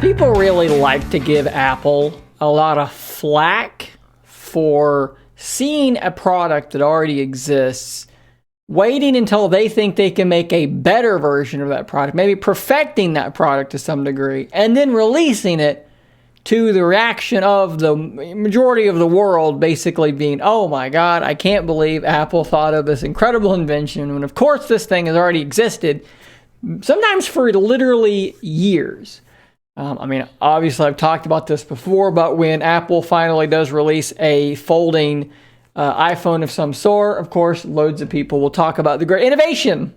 People really like to give Apple a lot of flack for seeing a product that already exists, waiting until they think they can make a better version of that product, maybe perfecting that product to some degree, and then releasing it to the reaction of the majority of the world basically being, oh my God, I can't believe Apple thought of this incredible invention when of course this thing has already existed, sometimes for literally years. I mean, obviously I've talked about this before, but when Apple finally does release a folding iPhone of some sort, of course, loads of people will talk about the great innovation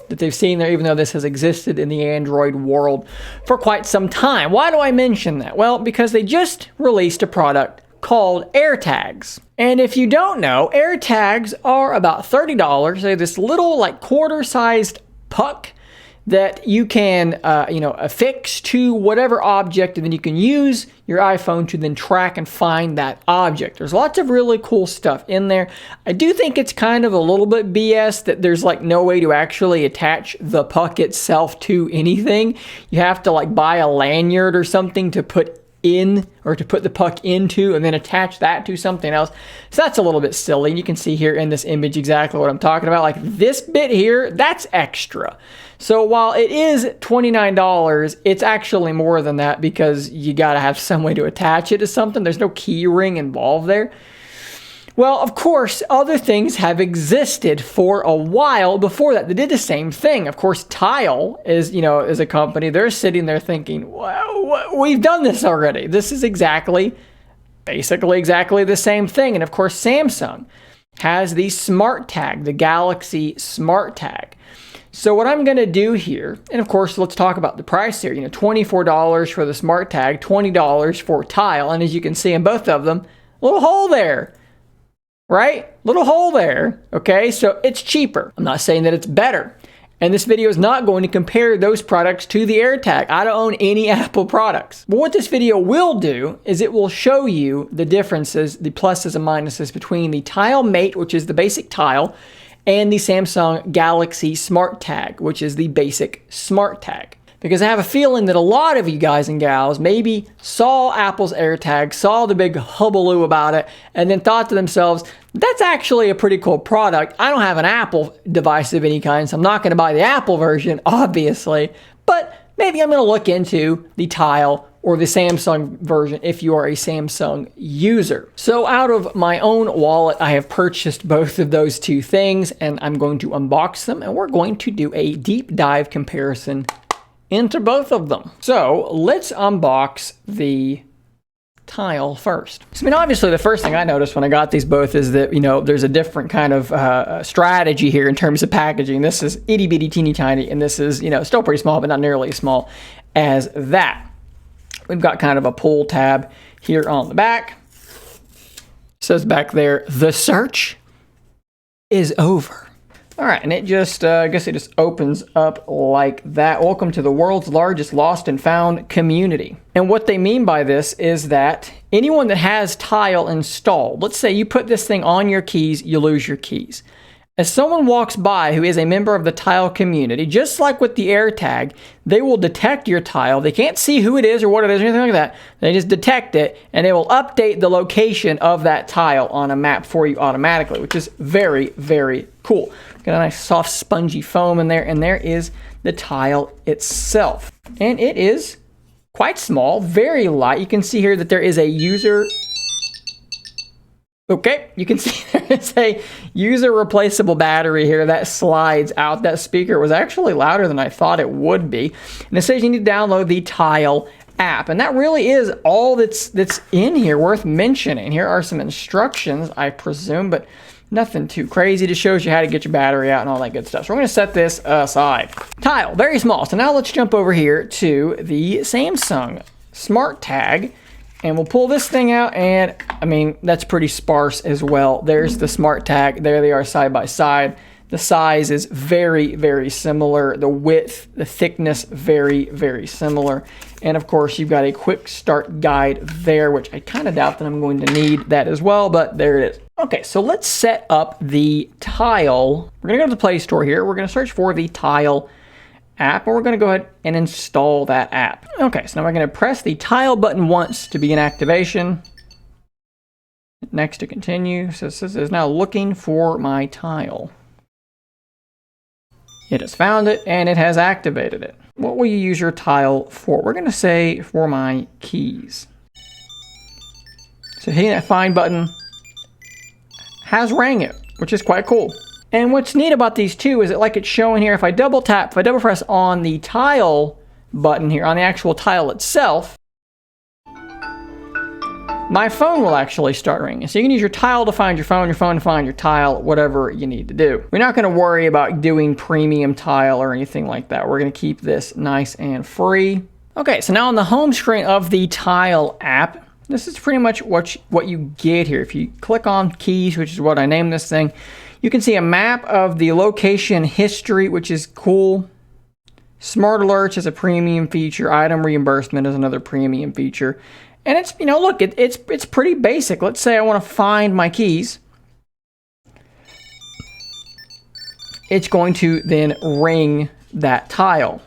that they've seen there, even though this has existed in the Android world for quite some time. Why do I mention that? Well, because they just released a product called AirTags. And if you don't know, AirTags are about $30. They're this little like quarter-sized puck that you can, affix to whatever object, and then you can use your iPhone to then track and find that object. There's lots of really cool stuff in there. I do think it's kind of a little bit BS that there's like no way to actually attach the puck itself to anything. You have to like buy a lanyard or something to put in, or to put the puck into and then attach that to something else. So that's a little bit silly. You can see here in this image exactly what I'm talking about. Like this bit here, that's extra. So while it is $29, it's actually more than that because you got to have some way to attach it to something. There's no key ring involved there. Well, of course, other things have existed for a while before that. They did the same thing. Of course, Tile is a company. They're sitting there thinking, well, we've done this already. This is basically exactly the same thing. And of course, Samsung has the SmartTag, the Galaxy SmartTag. So what I'm going to do here, and of course, let's talk about the price here. $24 for the SmartTag, $20 for Tile. And as you can see in both of them, a little hole there. Right? Little hole there. Okay, so it's cheaper. I'm not saying that it's better. And this video is not going to compare those products to the AirTag. I don't own any Apple products. But what this video will do is it will show you the differences, the pluses and minuses between the Tile Mate, which is the basic Tile, and the Samsung Galaxy SmartTag, which is the basic SmartTag. Because I have a feeling that a lot of you guys and gals maybe saw Apple's AirTag, saw the big hullabaloo about it, and then thought to themselves, that's actually a pretty cool product. I don't have an Apple device of any kind, so I'm not going to buy the Apple version, obviously. But maybe I'm going to look into the Tile or the Samsung version if you are a Samsung user. So out of my own wallet, I have purchased both of those two things, and I'm going to unbox them, and we're going to do a deep dive comparison into both of them. So let's unbox the Tile first. So, I mean, obviously the first thing I noticed when I got these both is that, there's a different kind of strategy here in terms of packaging. This is itty bitty teeny tiny, and this is, still pretty small, but not nearly as small as that. We've got kind of a pull tab here on the back. It says back there, the search is over. All right, and it just, I guess it just opens up like that. Welcome to the world's largest lost and found community. And what they mean by this is that anyone that has Tile installed, let's say you put this thing on your keys, you lose your keys. As someone walks by who is a member of the Tile community, just like with the AirTag, they will detect your Tile. They can't see who it is or what it is or anything like that. They just detect it, and it will update the location of that Tile on a map for you automatically, which is very, very cool. Got a nice soft spongy foam in there, and there is the Tile itself. And it is quite small, very light. You can see here that there is a user... Okay, you can see there is a user replaceable battery here that slides out. That speaker was actually louder than I thought it would be. And it says you need to download the Tile app. And that really is all that's in here worth mentioning. Here are some instructions, I presume, but nothing too crazy. Just shows you how to get your battery out and all that good stuff. So we're going to set this aside. Tile, very small. So now let's jump over here to the Samsung SmartTag. And we'll pull this thing out, and I mean, that's pretty sparse as well. There's the SmartTag. There they are side by side. The size is very, very similar. The width, the thickness, very, very similar. And of course, you've got a quick start guide there, which I kind of doubt that I'm going to need that as well, but there it is. Okay, so let's set up the Tile. We're going to go to the Play Store here. We're going to search for the Tile app, and we're going to go ahead and install that app. Okay, so now we're going to press the tile button once to begin activation. Next to continue. So this is now looking for my tile. It has found it and it has activated it. What will you use your tile for? We're going to say for my keys. So hitting that find button has rang it, which is quite cool. And what's neat about these two is that, like it's showing here, if I double press on the tile button here, on the actual tile itself, my phone will actually start ringing. So you can use your tile to find your phone to find your tile, whatever you need to do. We're not going to worry about doing premium tile or anything like that. We're going to keep this nice and free. Okay, so now on the home screen of the tile app, this is pretty much what you get here. If you click on keys, which is what I named this thing, you can see a map of the location history, which is cool. Smart alerts is a premium feature. Item reimbursement is another premium feature. And it's, you know, look, it's pretty basic. Let's say I want to find my keys. It's going to then ring that tile.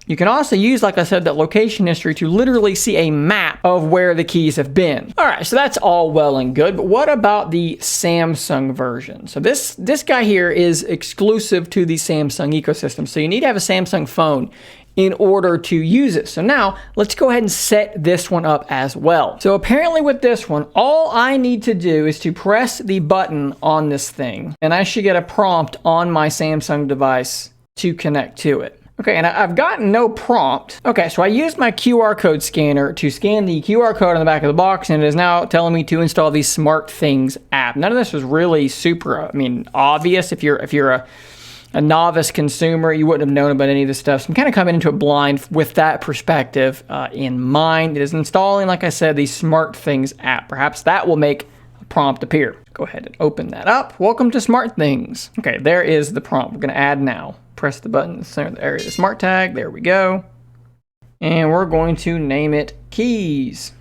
You can also use, like I said, that location history to literally see a map of where the keys have been. All right, so that's all well and good, but what about the Samsung version? So this guy here is exclusive to the Samsung ecosystem. So you need to have a Samsung phone in order to use it. So now let's go ahead and set this one up as well. So apparently with this one, all I need to do is to press the button on this thing, and I should get a prompt on my Samsung device to connect to it. Okay, and I've gotten no prompt. Okay, so I used my QR code scanner to scan the QR code on the back of the box, and it is now telling me to install the SmartThings app. None of this was really super, obvious. If you're a novice consumer, you wouldn't have known about any of this stuff. So I'm kind of coming into it blind with that perspective in mind. It is installing, like I said, the SmartThings app. Perhaps that will make a prompt appear. Go ahead and open that up. Welcome to SmartThings. Okay, there is the prompt. We're going to add now. Press the button in the center of the area of the SmartTag. There we go. And we're going to name it Keys.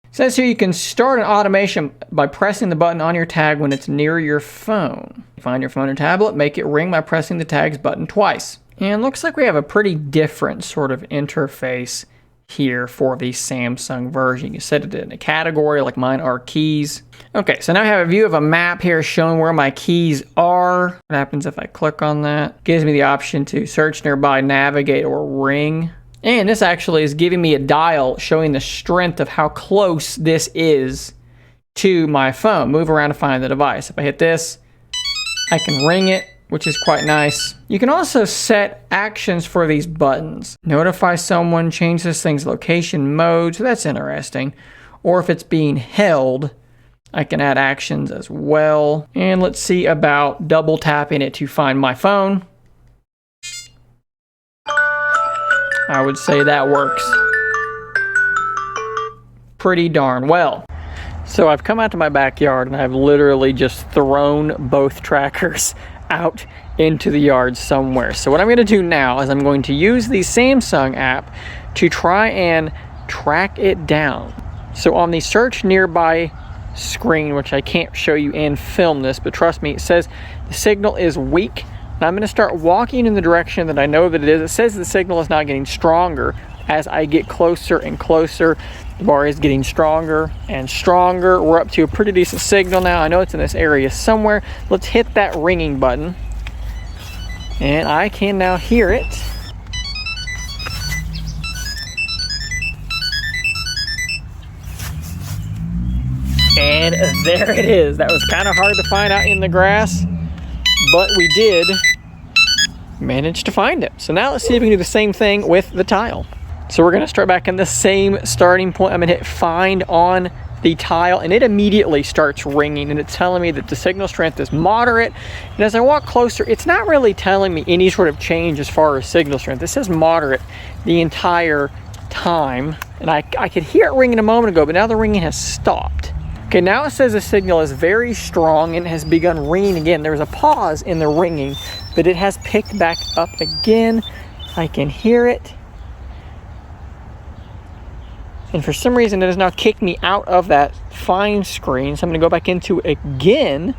It says here you can start an automation by pressing the button on your tag when it's near your phone. Find your phone or tablet, make it ring by pressing the tags button twice. And looks like we have a pretty different sort of interface here for the Samsung version. You can set it in a category, like mine are keys. Okay, so now I have a view of a map here showing where my keys are. What happens if I click on that? Gives me the option to search nearby, navigate, or ring. And this actually is giving me a dial showing the strength of how close this is to my phone. Move around to find the device. If I hit this, I can ring it, which is quite nice. You can also set actions for these buttons. Notify someone, change this thing's location mode, so that's interesting. Or if it's being held, I can add actions as well. And let's see about double tapping it to find my phone. I would say that works pretty darn well. So I've come out to my backyard and I've literally just thrown both trackers out into the yard somewhere. So what I'm going to do now is I'm going to use the Samsung app to try and track it down. So on the search nearby screen, which I can't show you and film this, but trust me, it says the signal is weak. And I'm going to start walking in the direction that I know that it is. It says the signal is not getting stronger. As I get closer and closer, the bar is getting stronger and stronger. We're up to a pretty decent signal now. I know it's in this area somewhere. Let's hit that ringing button. And I can now hear it. And there it is. That was kind of hard to find out in the grass, but we did manage to find it. So now let's see if we can do the same thing with the tile. So we're going to start back in the same starting point. I'm going to hit find on the tile, and it immediately starts ringing, and it's telling me that the signal strength is moderate. And as I walk closer, it's not really telling me any sort of change as far as signal strength. It says moderate the entire time, and I could hear it ringing a moment ago, but now the ringing has stopped. Okay, now it says the signal is very strong and has begun ringing again. There was a pause in the ringing, but it has picked back up again. I can hear it. And for some reason, it has now kicked me out of that find screen. So I'm going to go back into it again.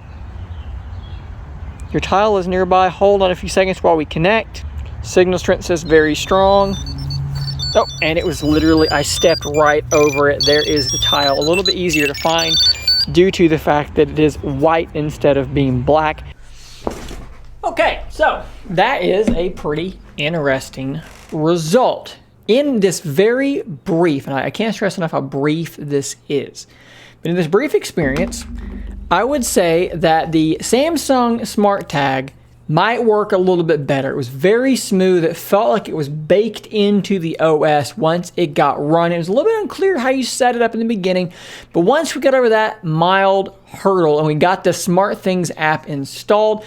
Your tile is nearby. Hold on a few seconds while we connect. Signal strength says very strong. Oh, and it was literally, I stepped right over it. There is the tile, a little bit easier to find due to the fact that it is white instead of being black. Okay, so that is a pretty interesting result. In this very brief, and I can't stress enough how brief this is, but in this brief experience, I would say that the Samsung SmartTag might work a little bit better. It was very smooth. It felt like it was baked into the OS once it got run. It was a little bit unclear how you set it up in the beginning, but once we got over that mild hurdle and we got the SmartThings app installed,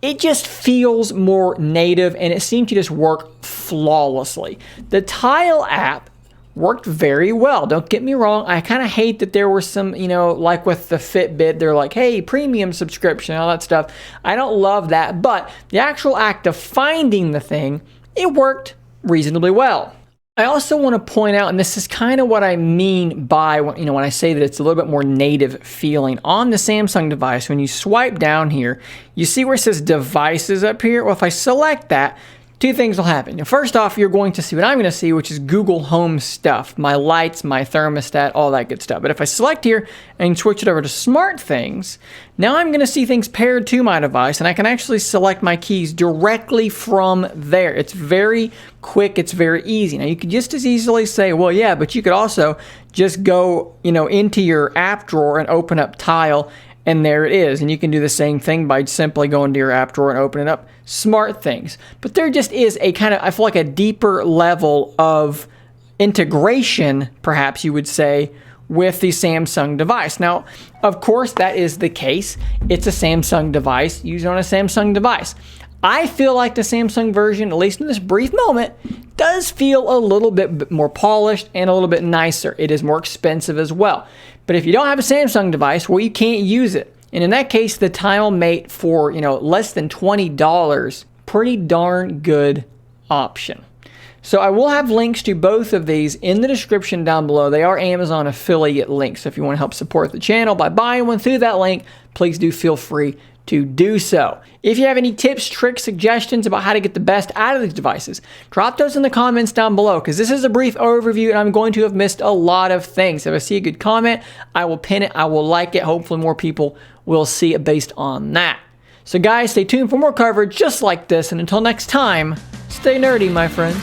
it just feels more native and it seemed to just work flawlessly. The Tile app worked very well. Don't get me wrong. I kind of hate that there were some, like with the Fitbit, they're like, hey, premium subscription, all that stuff. I don't love that, but the actual act of finding the thing, it worked reasonably well. I also want to point out, and this is kind of what I mean by, when I say that it's a little bit more native feeling. On the Samsung device, when you swipe down here, you see where it says devices up here? Well, if I select that, two things will happen. Now, first off, you're going to see what I'm going to see, which is Google Home stuff, my lights, my thermostat, all that good stuff. But if I select here and switch it over to SmartThings, now I'm going to see things paired to my device, and I can actually select my keys directly from there. It's very quick. It's very easy. Now, you could just as easily say, well, yeah, but you could also just go, into your app drawer and open up Tile, and there it is. And you can do the same thing by simply going to your app drawer and opening up SmartThings. But there just is a kind of, I feel like, a deeper level of integration, perhaps you would say, with the Samsung device. Now, of course, that is the case. It's a Samsung device used on a Samsung device. I feel like the Samsung version, at least in this brief moment, does feel a little bit more polished and a little bit nicer. It is more expensive as well. But if you don't have a Samsung device, well, you can't use it. And in that case, the Tile Mate for, less than $20, pretty darn good option. So I will have links to both of these in the description down below. They are Amazon affiliate links. So if you want to help support the channel by buying one through that link, please do feel free to do so. If you have any tips, tricks, suggestions about how to get the best out of these devices, drop those in the comments down below, because this is a brief overview and I'm going to have missed a lot of things. If I see a good comment, I will pin it, I will like it. Hopefully more people will see it based on that. So guys, stay tuned for more coverage just like this, and until next time, stay nerdy, my friends.